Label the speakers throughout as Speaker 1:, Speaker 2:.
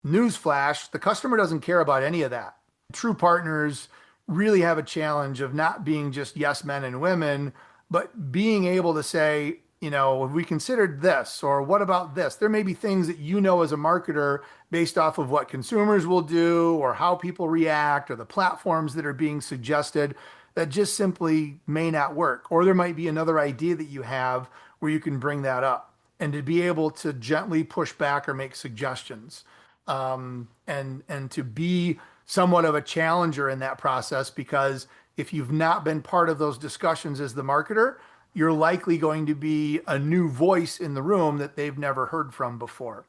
Speaker 1: Newsflash, the customer doesn't care about any of that. True partners really have a challenge of not being just yes men and women, but being able to say, have we considered this or what about this? There may be things that as a marketer based off of what consumers will do or how people react or the platforms that are being suggested that just simply may not work. Or there might be another idea that you have where you can bring that up and to be able to gently push back or make suggestions, and to be somewhat of a challenger in that process, because if you've not been part of those discussions as the marketer, you're likely going to be a new voice in the room that they've never heard from before.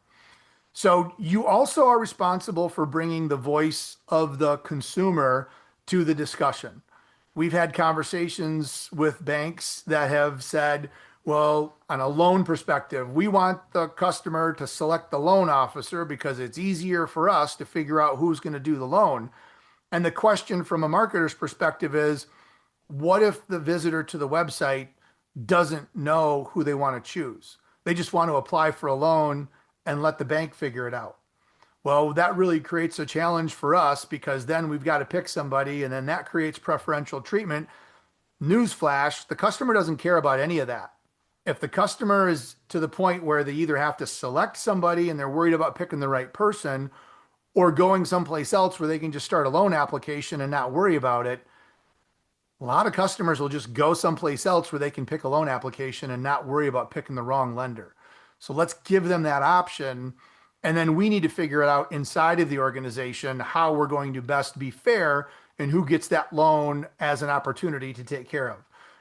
Speaker 1: So you also are responsible for bringing the voice of the consumer to the discussion. We've had conversations with banks that have said, well, on a loan perspective, we want the customer to select the loan officer because it's easier for us to figure out who's going to do the loan. And the question from a marketer's perspective is, what if the visitor to the website doesn't know who they want to choose? They just want to apply for a loan and let the bank figure it out. Well, that really creates a challenge for us because then we've got to pick somebody and then that creates preferential treatment. Newsflash, the customer doesn't care about any of that. If the customer is to the point where they either have to select somebody and they're worried about picking the right person or going someplace else where they can just start a loan application and not worry about it, a lot of customers will just go someplace else where they can pick a loan application and not worry about picking the wrong lender. So let's give them that option. And then we need to figure it out inside of the organization how we're going to best be fair and who gets that loan as an opportunity to take care of.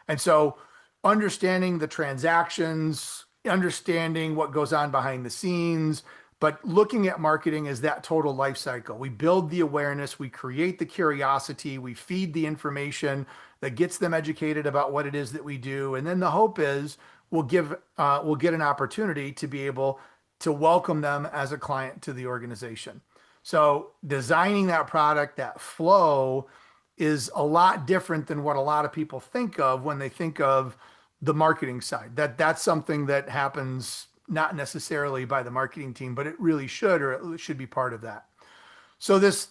Speaker 1: And so understanding the transactions, understanding what goes on behind the scenes, but looking at marketing as that total life cycle. We build the awareness, we create the curiosity, we feed the information that gets them educated about what it is that we do. And then the hope is we'll get an opportunity to be able to welcome them as a client to the organization. So designing that product, that flow is a lot different than what a lot of people think of when they think of the marketing side. That's something that happens not necessarily by the marketing team, but it really should, or it should be part of that. So this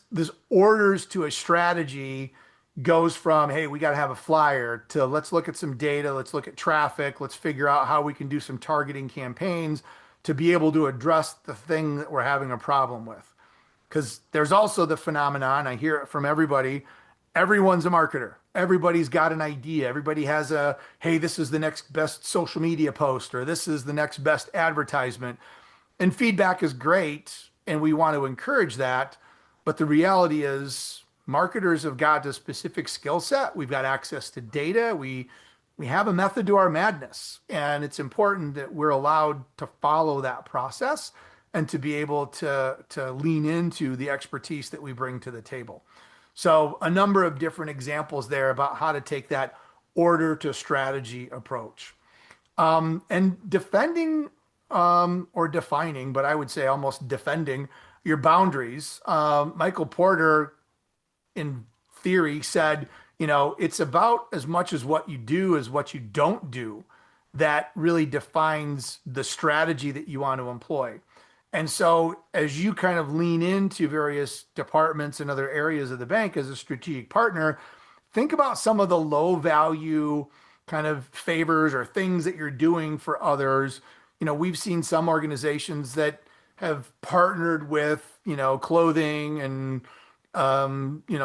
Speaker 1: orders to a strategy goes from, hey, we got to have a flyer, to let's look at some data, let's look at traffic, let's figure out how we can do some targeting campaigns to be able to address the thing that we're having a problem with. Because there's also the phenomenon, I hear it from everybody, everyone's a marketer. Everybody's got an idea. Everybody has hey, this is the next best social media post, or this is the next best advertisement. And feedback is great, and we want to encourage that. But the reality is marketers have got a specific skill set. We've got access to data. We have a method to our madness. And it's important that we're allowed to follow that process and to be able to lean into the expertise that we bring to the table. So a number of different examples there about how to take that order to strategy approach. And defending or defining, but I would say almost defending your boundaries. Michael Porter, in theory, said, it's about as much as what you do as what you don't do that really defines the strategy that you want to employ. And so as you kind of lean into various departments and other areas of the bank as a strategic partner, think about some of the low value kind of favors or things that you're doing for others. We've seen some organizations that have partnered with, clothing and,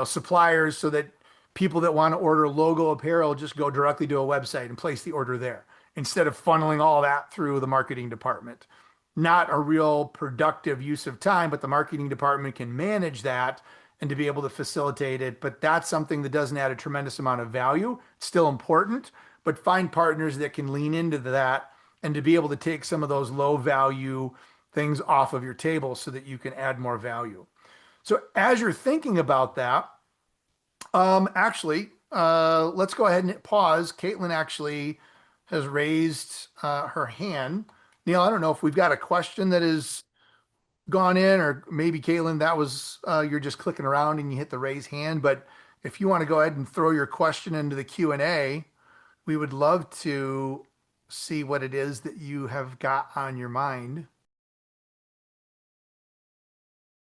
Speaker 1: suppliers so that people that want to order logo apparel just go directly to a website and place the order there instead of funneling all that through the marketing department. Not a real productive use of time, but the marketing department can manage that and to be able to facilitate it. But that's something that doesn't add a tremendous amount of value. It's still important, but find partners that can lean into that and to be able to take some of those low value things off of your table so that you can add more value. So as you're thinking about that, let's go ahead and pause. Caitlin actually has raised her hand. Neil, I don't know if we've got a question that has gone in, or maybe Caitlin, that was you're just clicking around and you hit the raise hand. But if you want to go ahead and throw your question into the Q&A, we would love to see what it is that you have got on your mind.